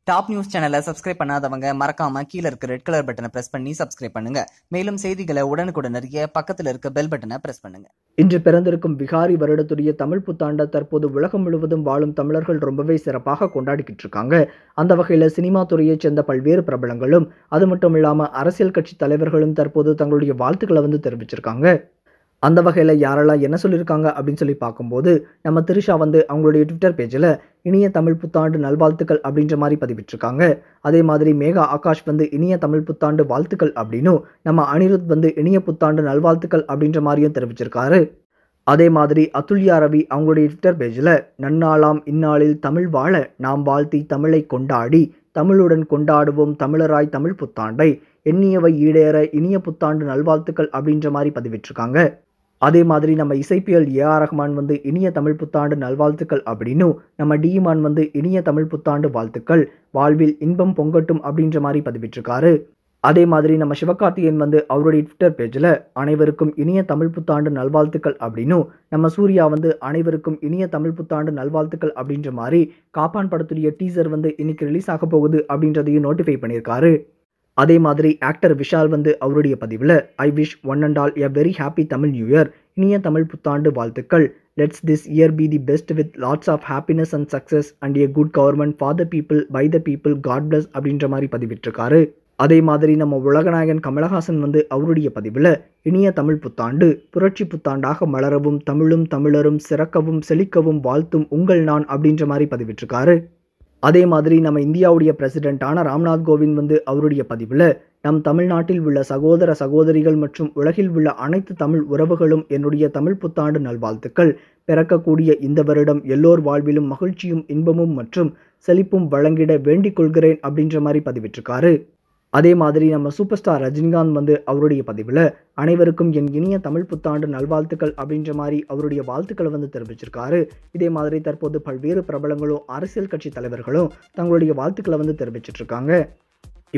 Top news சேனலை subscribe பண்ணாதவங்க மறக்காம கீழ இருக்க ரெட் கலர் பட்டனை பிரஸ் பண்ணி சப்ஸ்கிரைப் பண்ணுங்க. மேலும் செய்திகளை உடனுக்குடன் அறிய பக்கத்துல இருக்க பெல் பட்டனை பிரஸ் பண்ணுங்க. இன்று பிறந்திருக்கும் விகாரி வருடத்துடைய தமிழ் புத்தாண்டை தற்போது உலகம் முழுவதும் வாழும் தமிழர்கள் ரொம்பவே சிறப்பாக கொண்டாடிக்கிட்டு இருக்காங்க. அந்த வகையில சினிமா துறையைச் சேர்ந்த பல்வேறு பிரபலங்களும் அது மட்டும் இல்லாம அரசியல் கட்சி தலைவர்களும் தற்போது தங்களுடைய வாழ்த்துக்களை தெரிவிச்சிருக்காங்க. அந்த வகையில் யாரெல்லாம் என்ன சொல்லியிருக்காங்க அப்படின்னு சொல்லி பார்க்கும்போது நம்ம திரிஷா அவங்களுடைய ட்விட்டர் பேஜில் இனிய தமிழ் புத்தாண்டு நல்வாழ்த்துக்கள் அப்படின்ற மாதிரி பதிவிட்டிருக்காங்க. அதே மாதிரி மேகா ஆகாஷ் இனிய தமிழ் புத்தாண்டு வாழ்த்துக்கள் அப்படின்னும் நம்ம அனிருத் இனிய புத்தாண்டு நல்வாழ்த்துக்கள் அப்படின்ற மாதிரியும் தெரிவிச்சிருக்காரு. அதே மாதிரி அதுல்யா ரவி அவங்களுடைய ட்விட்டர் பேஜில் நன்னாளாம் இந்நாளில் தமிழ் வாழ நாம் வாழ்த்தி தமிழை கொண்டாடி தமிழுடன் கொண்டாடுவோம் தமிழராய் தமிழ் புத்தாண்டை எண்ணியவை ஈடேற இனிய புத்தாண்டு நல்வாழ்த்துக்கள் அப்படின்ற மாதிரி பதிவிட்டிருக்காங்க. அதே மாதிரி நம்ம இசைப்பியல் ஏஆர் ரஹ்மான் இனிய தமிழ் புத்தாண்டு நல்வாழ்த்துக்கள் அப்படின்னும் நம்ம டிமான் இனிய தமிழ் புத்தாண்டு வாழ்த்துக்கள் வாழ்வில் இன்பம் பொங்கட்டும் அப்படின்ற மாதிரி பதிவிட்டிருக்காரு. அதே மாதிரி நம்ம சிவகார்த்திகேயன் அவருடைய ட்விட்டர் பேஜில் அனைவருக்கும் இனிய தமிழ் புத்தாண்டு நல்வாழ்த்துக்கள் அப்படின்னும் நம்ம சூர்யா அனைவருக்கும் இனிய தமிழ் புத்தாண்டு நல்வாழ்த்துக்கள் அப்படின்ற மாதிரி காப்பான் படத்துடைய டீசர் இன்னைக்கு ரிலீஸ் ஆக போகுது அப்படின்றதையும் நோட்டிஃபை பண்ணியிருக்காரு. அதே மாதிரி ஆக்டர் விஷால் அவருடைய பதிவில் I wish one and all a very happy Tamil new year, இனிய தமிழ் புத்தாண்டு வாழ்த்துக்கள், let's this year be the best with lots of happiness and success and a good government for the people by the people God bless அப்படின்ற மாதிரி பதிவிட்டிருக்காரு. அதே மாதிரி நம்ம உலகநாயகன் கமலஹாசன் அவருடைய பதிவில் இனிய தமிழ் புத்தாண்டு புரட்சி புத்தாண்டாக மலரவும் தமிழும் தமிழரும் சிறக்கவும் செழிக்கவும் வாழ்த்தும் உங்கள் நான் அப்படின்ற மாதிரி பதிவிட்டிருக்காரு. அதே மாதிரி நம்ம இந்தியாவுடைய பிரசிடென்ட்டான ராம்நாத் கோவிந்த் அவருடைய பதிவில் நம் தமிழ்நாட்டில் உள்ள சகோதர சகோதரிகள் மற்றும் உலகில் உள்ள அனைத்து தமிழ் உறவுகளும் என்னுடைய தமிழ் புத்தாண்டு நல்வாழ்த்துக்கள், பிறக்கக்கூடிய இந்த வருடம் எல்லோர் வாழ்விலும் மகிழ்ச்சியும் இன்பமும் மற்றும் செழிப்பும் வழங்கிட வேண்டிக் கொள்கிறேன் அப்படின்ற மாதிரி பதிவிட்டிருக்காரு. அதே மாதிரி நம்ம சூப்பர் ஸ்டார் ரஜினிகாந்த் அவருடைய பதிவில் அனைவருக்கும் என் இனிய தமிழ் புத்தாண்டு நல்வாழ்த்துக்கள் அப்படின்ற மாதிரி அவருடைய வாழ்த்துக்களை தெரிவிச்சிருக்காரு. இதே மாதிரி தற்போது பல்வேறு பிரபலங்களும் அரசியல் கட்சி தலைவர்களும் தங்களுடைய வாழ்த்துக்களை தெரிவிச்சிட்டு இருக்காங்க.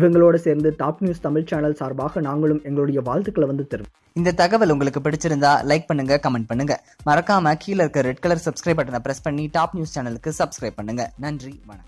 இவங்களோட சேர்ந்து டாப் நியூஸ் தமிழ் சேனல் சார்பாக நாங்களும் எங்களுடைய வாழ்த்துக்களை தெரிவிப்போம். இந்த தகவல் உங்களுக்கு பிடிச்சிருந்தா லைக் பண்ணுங்க, கமெண்ட் பண்ணுங்க. மறக்காம கீழே இருக்க ரெட் கலர் சப்ஸ்கிரைப் பட்டனை பிரஸ் பண்ணி டாப் நியூஸ் சேனலுக்கு சப்ஸ்கிரைப் பண்ணுங்க. நன்றி, வணக்கம்.